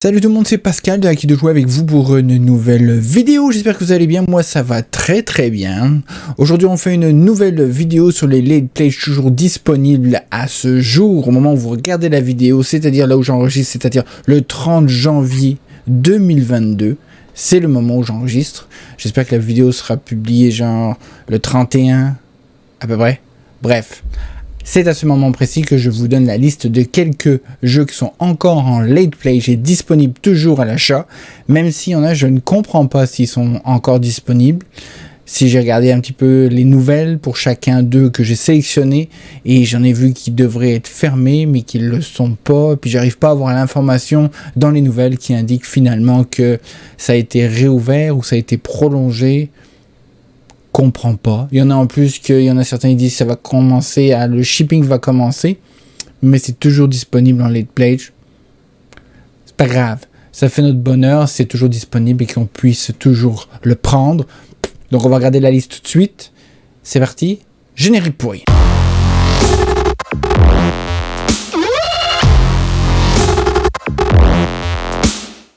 Salut tout le monde, c'est Pascal de Hacky de jouer avec vous pour une nouvelle vidéo. J'espère que vous allez bien, moi ça va très bien. Aujourd'hui on fait une nouvelle vidéo sur les Late Pledge toujours disponibles à ce jour, au moment où vous regardez la vidéo, c'est-à-dire là où j'enregistre, c'est-à-dire le 30 janvier 2022. C'est le moment où j'enregistre. J'espère que la vidéo sera publiée genre le 31 à peu près. Bref. C'est à ce moment précis que je vous donne la liste de quelques jeux qui sont encore en late pledge et disponibles toujours à l'achat. Même s'il y en a, je ne comprends pas s'ils sont encore disponibles. Si j'ai regardé un petit peu les nouvelles pour chacun d'eux que j'ai sélectionnés, et j'en ai vu qui devraient être fermés, mais qui ne le sont pas. Et puis j'arrive pas à avoir l'information dans les nouvelles qui indique finalement que ça a été réouvert ou ça a été prolongé. Comprends pas. Il y en a en plus qu'il y en a certains qui disent que ça va commencer, le shipping va commencer, mais c'est toujours disponible en late pledge. C'est pas grave. Ça fait notre bonheur, c'est toujours disponible et qu'on puisse toujours le prendre. Donc on va regarder la liste tout de suite. C'est parti. Générique pourri.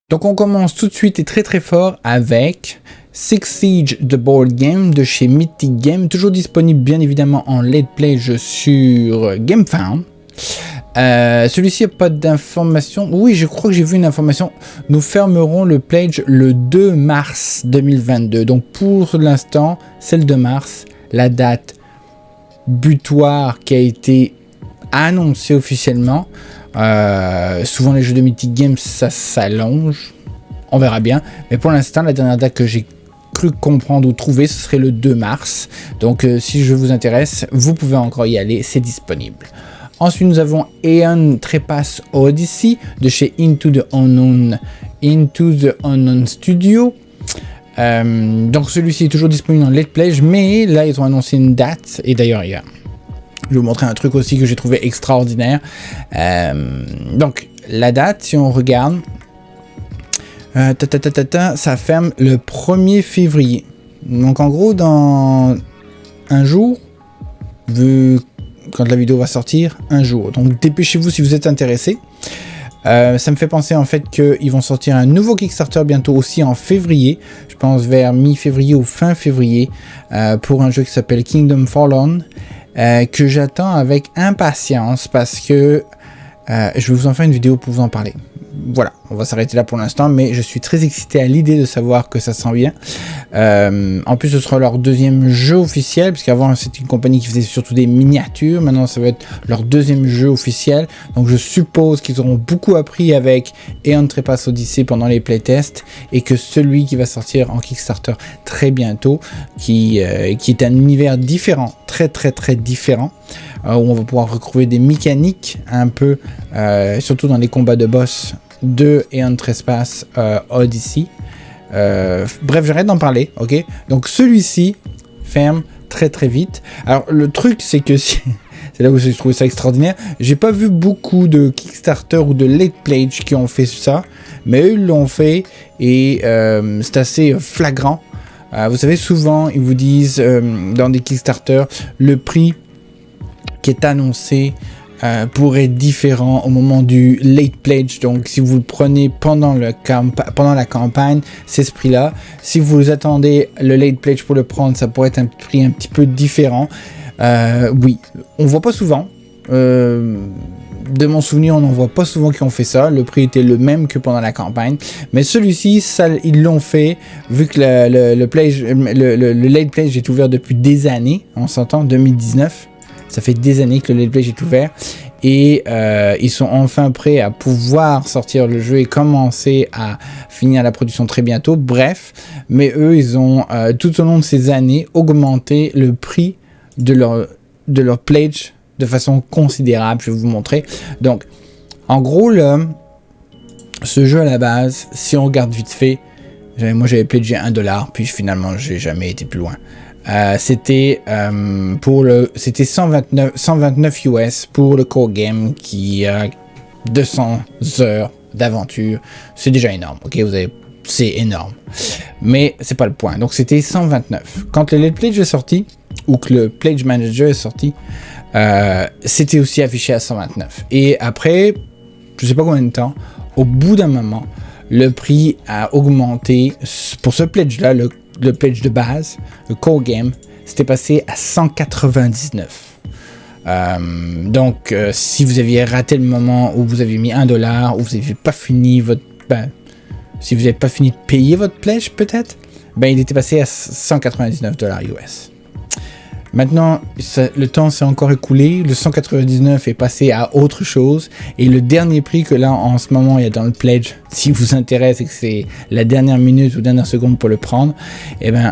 Donc on commence tout de suite et très fort avec Six Siege The Board Game de chez Mythic Games, toujours disponible bien évidemment en late pledge sur GameFound. Celui-ci n'a pas d'information. Oui, je crois que j'ai vu une information. Nous fermerons le pledge le 2 mars 2022. Donc pour l'instant, c'est le 2 mars, la date butoir qui a été annoncée officiellement. Souvent les jeux de Mythic Games, ça s'allonge. On verra bien. Mais pour l'instant, la dernière date que j'ai cru comprendre ou trouver, ce serait le 2 mars. Donc si je vous intéresse, vous pouvez encore y aller, c'est disponible. Ensuite, nous avons Aeon Trespass Odyssey de chez Into the Unknown Studio. Donc celui-ci est toujours disponible en late pledge, mais là ils ont annoncé une date. Et d'ailleurs, je vais vous montrer un truc aussi que j'ai trouvé extraordinaire. Donc la date, si on regarde, ça ferme le 1er février. Donc en gros, dans un jour, quand la vidéo va sortir, un jour. Donc dépêchez-vous si vous êtes intéressé. Ça me fait penser en fait qu'ils vont sortir un nouveau Kickstarter bientôt aussi en février. Je pense vers mi-février ou fin février pour un jeu qui s'appelle Kingdom Fallen que j'attends avec impatience parce que je vais vous en faire une vidéo pour vous en parler. Voilà, on va s'arrêter là pour l'instant, mais je suis très excité à l'idée de savoir que ça s'en vient. En plus, ce sera leur deuxième jeu officiel, puisqu'avant c'était une compagnie qui faisait surtout des miniatures. Maintenant, ça va être leur deuxième jeu officiel. Donc, je suppose qu'ils auront beaucoup appris avec Aeon Trespass Odyssey pendant les playtests, et que celui qui va sortir en Kickstarter très bientôt, qui est un univers différent, très différent. Où on va pouvoir retrouver des mécaniques un peu, surtout dans les combats de boss de Aeon Trespass Odyssey. Bref, j'arrête d'en parler, ok? Donc celui-ci ferme très vite. Alors le truc, c'est que c'est là où j'ai trouvé ça extraordinaire. J'ai pas vu beaucoup de Kickstarter ou de late pledge qui ont fait ça, mais eux ils l'ont fait et c'est assez flagrant. Vous savez, souvent ils vous disent dans des Kickstarter le prix qui est annoncé pourrait être différent au moment du late pledge. Donc si vous le prenez pendant la campagne, c'est ce prix là. Si vous attendez le late pledge pour le prendre, ça pourrait être un prix un petit peu différent. Oui, on voit pas souvent. De mon souvenir, on n'en voit pas souvent qui ont fait ça. Le prix était le même que pendant la campagne. Mais celui-ci, ils l'ont fait, vu que le late pledge est ouvert depuis des années. On s'entend, 2019. Ça fait des années que le late pledge est ouvert. Et ils sont enfin prêts à pouvoir sortir le jeu et commencer à finir la production très bientôt. Bref, mais eux, ils ont tout au long de ces années augmenté le prix de leur pledge de façon considérable. Je vais vous montrer. Donc, en gros, ce jeu à la base, si on regarde vite fait, moi j'avais pledgé $1, puis finalement j'ai jamais été plus loin. C'était 129 US pour le core game qui a 200 heures d'aventure. C'est déjà énorme, ok, c'est énorme. Mais c'est pas le point. Donc c'était 129. Quand le late pledge est sorti, ou que le pledge manager est sorti, c'était aussi affiché à 129. Et après, je sais pas combien de temps, au bout d'un moment, le prix a augmenté. Pour ce pledge-là, le pledge de base, le core game, c'était passé à 199. Donc, si vous aviez raté le moment où vous avez mis $1, ou vous n'avez pas fini votre... si vous n'avez pas fini de payer votre pledge, peut-être, il était passé à 199 $ US. Maintenant, le temps s'est encore écoulé, le 199 est passé à autre chose, et le dernier prix que là, en ce moment, il y a dans le pledge, si vous intéresse et que c'est la dernière minute ou dernière seconde pour le prendre,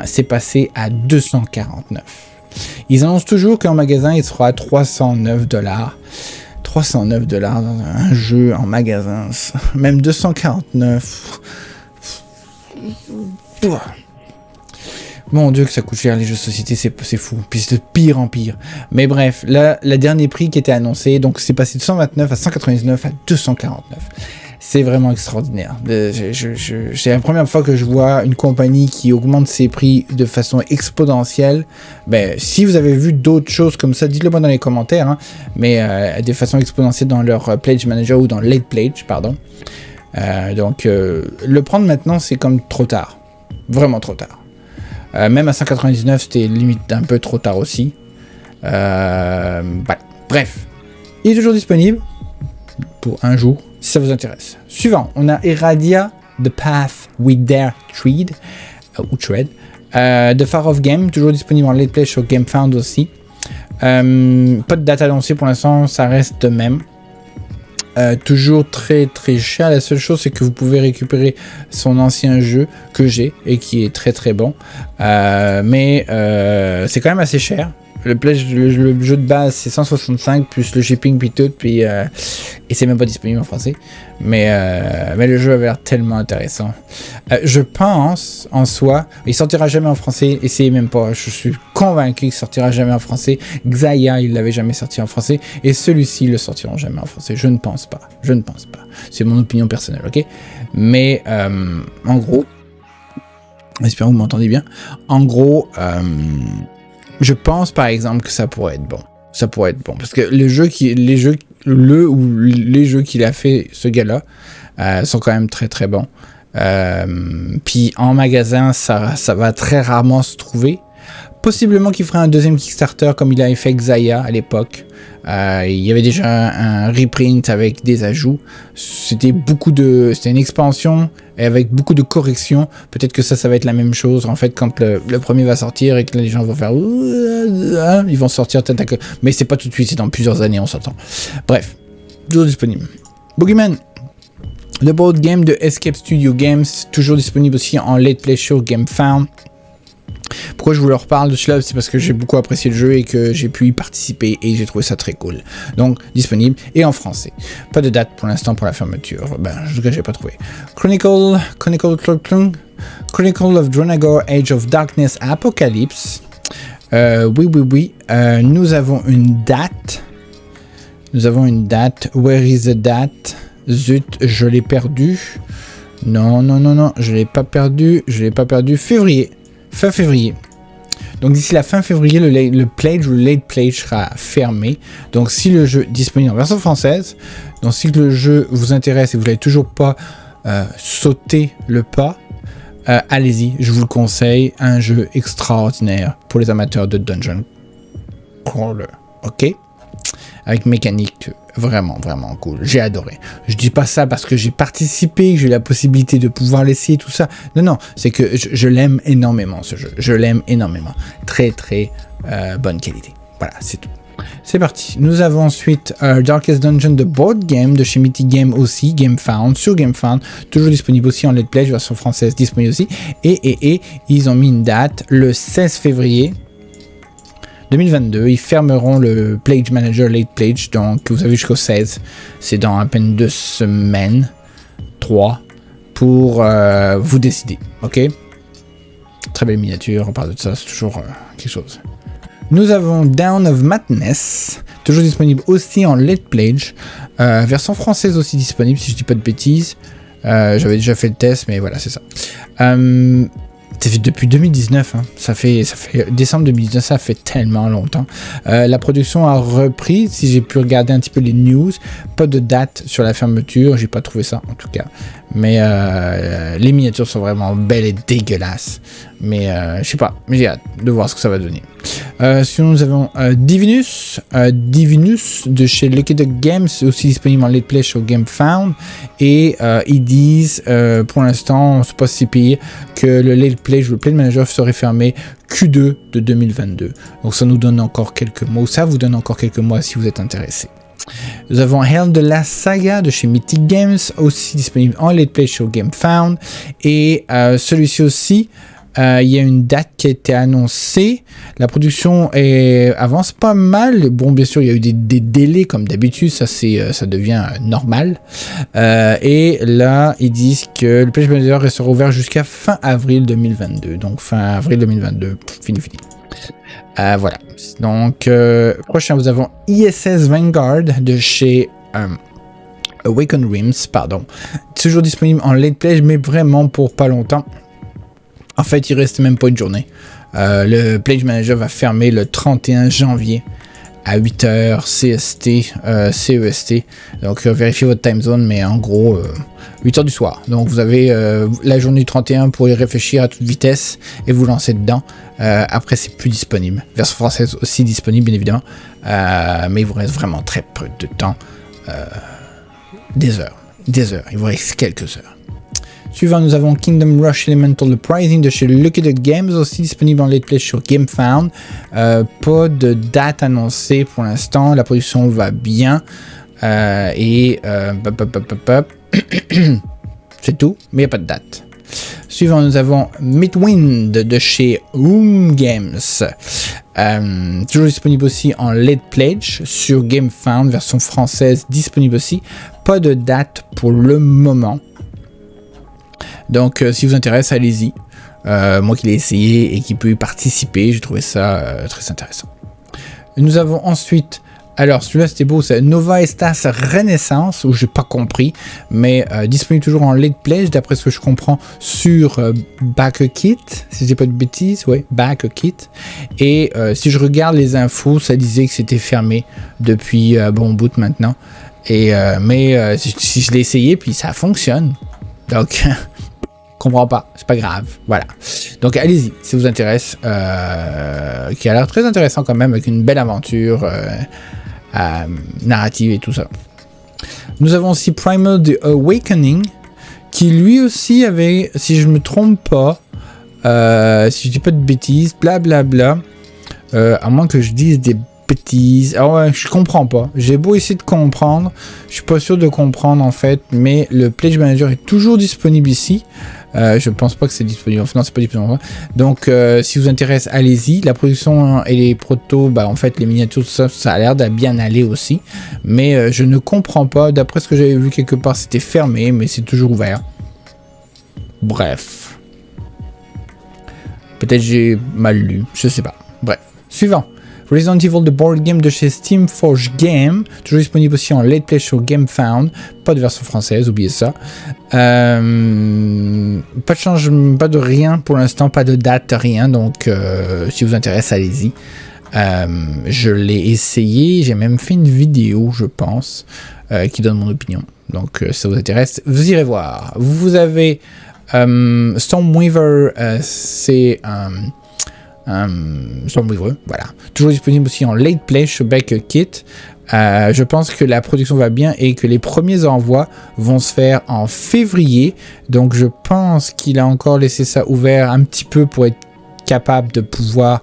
c'est passé à 249. Ils annoncent toujours qu'en magasin, il sera à 309 $. 309 $ dans un jeu en magasin, même 249. Mon Dieu que ça coûte cher les jeux de société, c'est fou. Puis c'est de pire en pire. Mais bref, là, le dernier prix qui était annoncé, donc c'est passé de 129 à 199 à 249. C'est vraiment extraordinaire. C'est la première fois que je vois une compagnie qui augmente ses prix de façon exponentielle. Si vous avez vu d'autres choses comme ça, dites-le moi dans les commentaires. Hein, mais de façon exponentielle dans leur Pledge Manager ou dans Late Pledge, pardon. Donc, le prendre maintenant, c'est comme trop tard. Vraiment trop tard. Même à 199, c'était limite un peu trop tard aussi. Bref, il est toujours disponible pour un jour, si ça vous intéresse. Suivant, on a Iradia, The Path We Dare Tread, The Far Off Game, toujours disponible en late play sur GameFound aussi. Pas de date annoncée pour l'instant, ça reste de même. Toujours très très cher. La seule chose, c'est que vous pouvez récupérer son ancien jeu que j'ai et qui est très très bon. Mais c'est quand même assez cher. Le jeu de base, c'est 165 plus le shipping puis tout, et c'est même pas disponible en français. Mais le jeu avait l'air tellement intéressant. Je pense, en soi, il sortira jamais en français. Essayez même pas. Je suis convaincu qu'il sortira jamais en français. Xayah, il l'avait jamais sorti en français, et celui-ci, ils le sortiront jamais en français. Je ne pense pas. C'est mon opinion personnelle, ok? Mais en gros, j'espère que vous m'entendez bien. En gros, je pense par exemple que ça pourrait être bon. Parce que les jeux qu'il a fait, ce gars-là, sont quand même très très bons. Puis en magasin, ça va très rarement se trouver. Possiblement qu'il ferait un deuxième Kickstarter comme il avait fait Xayah à l'époque. Il y avait déjà un reprint avec des ajouts. C'était une expansion avec beaucoup de corrections. Peut-être que ça va être la même chose en fait quand le premier va sortir et que les gens vont faire ils vont sortir tentacle. Mais c'est pas tout de suite, c'est dans plusieurs années, on s'entend. Bref, toujours disponible. Boogeyman, le board game de Escape Studio Games, toujours disponible aussi en late play sur GameFound. Pourquoi je vous leur parle de cela? C'est parce que j'ai beaucoup apprécié le jeu et que j'ai pu y participer et j'ai trouvé ça très cool. Donc disponible et en français. Pas de date pour l'instant pour la fermeture. En tout cas, j'ai pas trouvé. Chronicle of Dronagor Age of Darkness Apocalypse. Oui. Nous avons une date. Where is the date? Zut, je l'ai perdu. Non, je l'ai pas perdu. Février. Fin février. Donc d'ici la fin février, le pledge ou le late pledge sera fermé. Donc si le jeu est disponible en version française, donc si le jeu vous intéresse et vous n'avez toujours pas sauté le pas, allez-y, je vous le conseille. Un jeu extraordinaire pour les amateurs de Dungeon Crawler. Ok? Avec mécanique vraiment cool. J'ai adoré. Je dis pas ça parce que j'ai participé, que j'ai la possibilité de pouvoir l'essayer, tout ça. Non, c'est que je l'aime énormément ce jeu. Je l'aime énormément. Très bonne qualité. Voilà, c'est tout. C'est parti. Nous avons ensuite Darkest Dungeon de Board Game de chez Mythic Game aussi, GameFound, sur GameFound, toujours disponible aussi en Let's Play, version française disponible aussi. Et ils ont mis une date, le 16 février 2022, ils fermeront le Pledge Manager Late Pledge, donc vous avez jusqu'au 16, c'est dans à peine 2 semaines, 3, pour vous décider, ok? Très belle miniature, on parle de ça, c'est toujours quelque chose. Nous avons Down of Madness, toujours disponible aussi en Late Pledge, version française aussi disponible, si je dis pas de bêtises, j'avais déjà fait le test, mais voilà, c'est ça. depuis 2019, hein. Ça fait décembre 2019, ça fait tellement longtemps. La production a repris, si j'ai pu regarder un petit peu les news, pas de date sur la fermeture, j'ai pas trouvé ça en tout cas. Mais les miniatures sont vraiment belles et dégueulasses. Mais je sais pas, mais j'ai hâte de voir ce que ça va donner. Sinon nous avons Divinus de chez Lucky Duck Games, aussi disponible en late play sur GameFound. Et ils disent pour l'instant, c'est pas si pire, que le late play, le Play Manager serait fermé Q2 de 2022. Donc ça nous donne encore quelques mois, ça vous donne encore quelques mois si vous êtes intéressé. Nous avons Helm de la Saga de chez Mythic Games, aussi disponible en late play sur GameFound. Et celui-ci aussi, il y a une date qui a été annoncée. La production avance pas mal. Bon, bien sûr, il y a eu des délais comme d'habitude, ça devient normal. Et là, ils disent que le Play Manager sera ouvert jusqu'à fin avril 2022. Donc fin avril 2022, fini. Voilà. Donc, prochain, nous avons ISS Vanguard de chez Awaken Realms, pardon. Toujours disponible en late play, mais vraiment pour pas longtemps. En fait, il reste même pas une journée. Le Pledge Manager va fermer le 31 janvier à 8h CEST. Donc, vérifiez votre time zone, mais en gros, 8h du soir. Donc, vous avez la journée du 31 pour y réfléchir à toute vitesse et vous lancer dedans. Après, c'est plus disponible. Version française aussi disponible, bien évidemment. Mais il vous reste vraiment très peu de temps. Des heures. Il vous reste quelques heures. Suivant, nous avons Kingdom Rush Elemental Uprising de chez Lucky Duck Games, aussi disponible en late play sur GameFound. Pas de date annoncée pour l'instant, la production va bien. C'est tout, mais il n'y a pas de date. Suivant, nous avons Midwind de chez Room Games. Toujours disponible aussi en late pledge sur GameFound, version française disponible aussi. Pas de date pour le moment. Donc, si vous intéresse, allez-y. Moi qui l'ai essayé et qui peux y participer, j'ai trouvé ça très intéressant. Nous avons ensuite, alors celui-là c'était beau, c'est Nova Estas Renaissance, où j'ai pas compris, mais disponible toujours en late pledge, d'après ce que je comprends, sur BackKit, si je dis pas de bêtises, ouais, BackKit. Et si je regarde les infos, ça disait que c'était fermé depuis bon bout maintenant. Et mais si je l'ai essayé, puis ça fonctionne. Donc comprends pas, c'est pas grave, voilà. Donc allez-y, si vous intéresse, qui a l'air très intéressant quand même, avec une belle aventure narrative et tout ça. Nous avons aussi Primal The Awakening, qui lui aussi avait, si je me trompe pas, si je dis pas de bêtises, blablabla, à moins que je dise des bêtises, ah ouais, je comprends pas, j'ai beau essayer de comprendre, je suis pas sûr de comprendre en fait, mais le Pledge Manager est toujours disponible ici. Je pense pas que c'est disponible. Enfin, non, c'est pas disponible. Donc, si vous intéresse, allez-y. La production et les protos, en fait, les miniatures, tout ça, ça a l'air de bien aller aussi. Mais je ne comprends pas. D'après ce que j'avais vu quelque part, c'était fermé, mais c'est toujours ouvert. Bref. Peut-être j'ai mal lu. Je sais pas. Bref. Suivant. Resident Evil The Board Game de chez Steamforge Game, toujours disponible aussi en late play sur GameFound, pas de version française, oubliez ça. Pas de changement, pas de rien pour l'instant, pas de date, rien, donc si vous intéresse, allez-y. Je l'ai essayé, j'ai même fait une vidéo, je pense, qui donne mon opinion. Donc si ça vous intéresse, vous irez voir. Vous avez Stormweaver, c'est Stormweaver, voilà. Toujours disponible aussi en late play sur BackKit. Je pense que la production va bien et que les premiers envois vont se faire en février. Donc je pense qu'il a encore laissé ça ouvert un petit peu pour être capable de pouvoir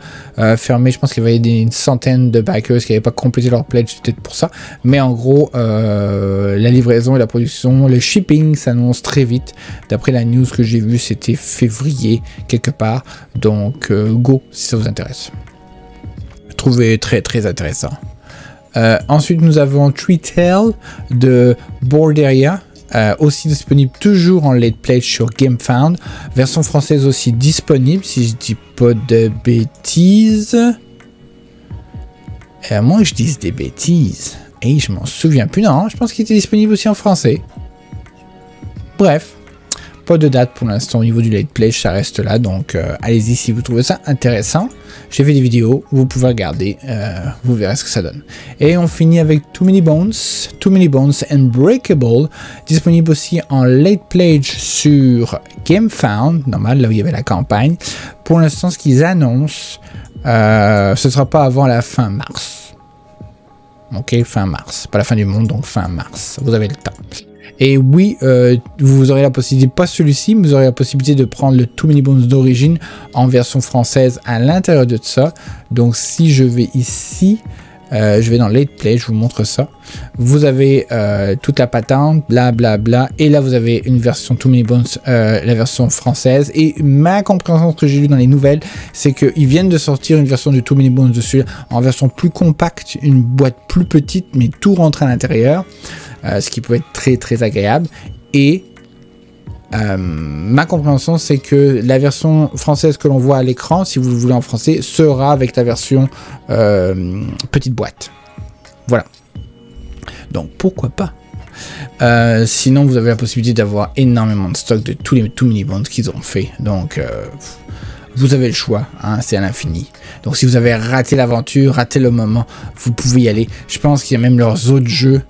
fermer. Je pense qu'il y avait une centaine de backers qui n'avaient pas complété leur pledge, peut-être pour ça. Mais en gros, la livraison et la production, le shipping s'annonce très vite. D'après la news que j'ai vue, c'était février quelque part. Donc go si ça vous intéresse. Je trouvais très très intéressant. Ensuite, nous avons Tree Tale de Borderia. Aussi disponible toujours en late play sur GameFound, version française aussi disponible si je dis pas de bêtises. À moins que je dise des bêtises, et je m'en souviens plus. Non, je pense qu'il était disponible aussi en français. Bref, Pas de date pour l'instant au niveau du late pledge, ça reste là, donc allez-y si vous trouvez ça intéressant. J'ai fait des vidéos, vous pouvez regarder, vous verrez ce que ça donne. Et on finit avec Too Many Bones Unbreakable, disponible aussi en late pledge sur GameFound, normal, là où il y avait la campagne. Pour l'instant, ce qu'ils annoncent, ce sera pas avant la fin mars. Ok, fin mars, pas la fin du monde, donc fin mars, vous avez le temps. Et oui, vous aurez la possibilité, pas celui-ci, mais vous aurez la possibilité de prendre le Too Many Bones d'origine en version française à l'intérieur de ça. Donc si je vais ici, je vais dans Late Play, je vous montre ça. Vous avez toute la patente, blablabla, et là vous avez une version Too Many Bones, la version française. Et ma compréhension que j'ai lu dans les nouvelles, c'est qu'ils viennent de sortir une version de Too Many Bones dessus en version plus compacte, une boîte plus petite, mais tout rentre à l'intérieur. Ce qui peut être très très agréable. Et ma compréhension, c'est que la version française que l'on voit à l'écran, si vous le voulez en français, sera avec la version petite boîte. Voilà. Donc pourquoi pas. Sinon, vous avez la possibilité d'avoir énormément de stock de tous les Too Many Bones qu'ils ont fait. Donc vous avez le choix, hein, c'est à l'infini. Donc si vous avez raté l'aventure, raté le moment, vous pouvez y aller. Je pense qu'il y a même leurs autres jeux.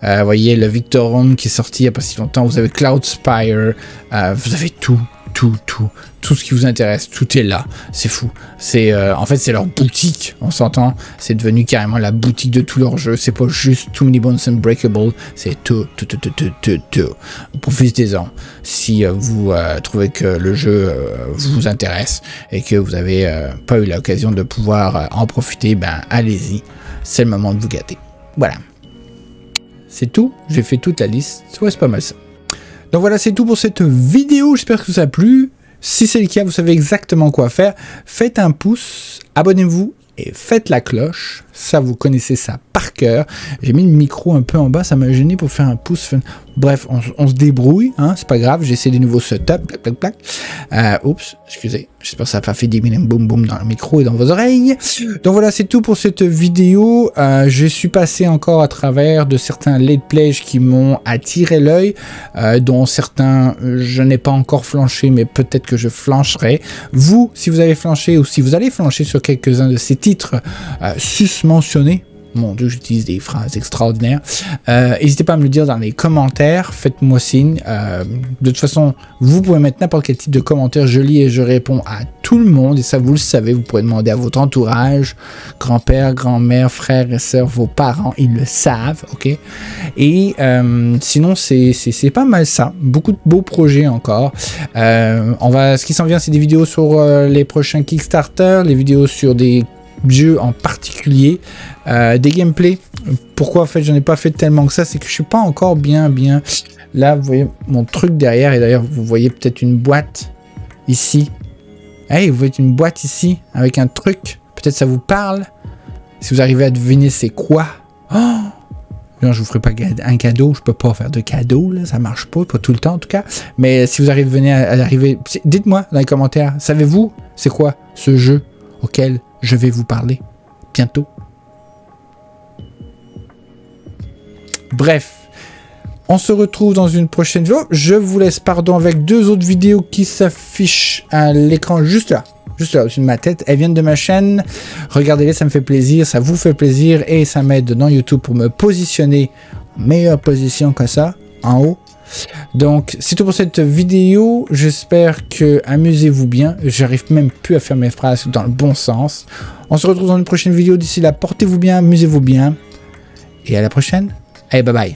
Vous voyez, le Victor Home qui est sorti il n'y a pas si longtemps. Vous avez Cloud Spire. Vous avez tout ce qui vous intéresse. Tout est là. C'est fou. C'est en fait, c'est leur boutique. On s'entend. C'est devenu carrément la boutique de tous leurs jeux. C'est pas juste Too Many Bones Unbreakable. C'est tout. Profitez-en. Si vous trouvez que le jeu vous intéresse et que vous n'avez pas eu l'occasion de pouvoir en profiter, ben allez-y. C'est le moment de vous gâter. Voilà. C'est tout, j'ai fait toute la liste, ouais, c'est pas mal ça. Donc voilà, c'est tout pour cette vidéo, j'espère que ça a plu. Si c'est le cas, vous savez exactement quoi faire. Faites un pouce, abonnez-vous et faites la cloche. Ça, vous connaissez ça par cœur. J'ai mis le micro un peu en bas, ça m'a gêné pour faire un pouce. Bref, on se débrouille, hein, c'est pas grave. J'ai essayé des nouveaux setups, plac. Oups, excusez. J'espère que ça n'a pas fait des boum boum dans le micro et dans vos oreilles. Donc voilà, c'est tout pour cette vidéo. Je suis passé encore à travers de certains late pledge qui m'ont attiré l'œil, dont certains je n'ai pas encore flanché, mais peut-être que je flancherai. Vous, si vous avez flanché ou si vous allez flancher sur quelques-uns de ces titres susmentionnés, mon Dieu, j'utilise des phrases extraordinaires. N'hésitez pas à me le dire dans les commentaires. Faites-moi signe. De toute façon, vous pouvez mettre n'importe quel type de commentaire. Je lis et je réponds à tout le monde. Et ça, vous le savez. Vous pourrez demander à votre entourage, grand-père, grand-mère, frères et sœurs, vos parents. Ils le savent. Ok. Et sinon, c'est pas mal ça. Beaucoup de beaux projets encore. Ce qui s'en vient, c'est des vidéos sur les prochains Kickstarter, les vidéos sur des jeux en particulier, des gameplays. Pourquoi en fait j'en ai pas fait tellement que ça, c'est que je suis pas encore bien là. Vous voyez mon truc derrière, et d'ailleurs vous voyez peut-être une boîte ici. Hey, vous voyez une boîte ici avec un truc, peut-être ça vous parle. Si vous arrivez à deviner c'est quoi. Oh non, je vous ferai pas un cadeau, je peux pas faire de cadeau là, ça marche pas tout le temps en tout cas. Mais si vous venez à arriver, dites-moi dans les commentaires, savez-vous c'est quoi ce jeu auquel je vais vous parler bientôt. Bref, on se retrouve dans une prochaine vidéo. Je vous laisse avec 2 autres vidéos qui s'affichent à l'écran juste là au-dessus de ma tête. Elles viennent de ma chaîne. Regardez-les, ça me fait plaisir, ça vous fait plaisir et ça m'aide dans YouTube pour me positionner en meilleure position que ça, en haut. Donc c'est tout pour cette vidéo, j'espère que amusez-vous bien, j'arrive même plus à faire mes phrases dans le bon sens. On se retrouve dans une prochaine vidéo, d'ici là portez-vous bien, amusez-vous bien et à la prochaine, allez bye bye.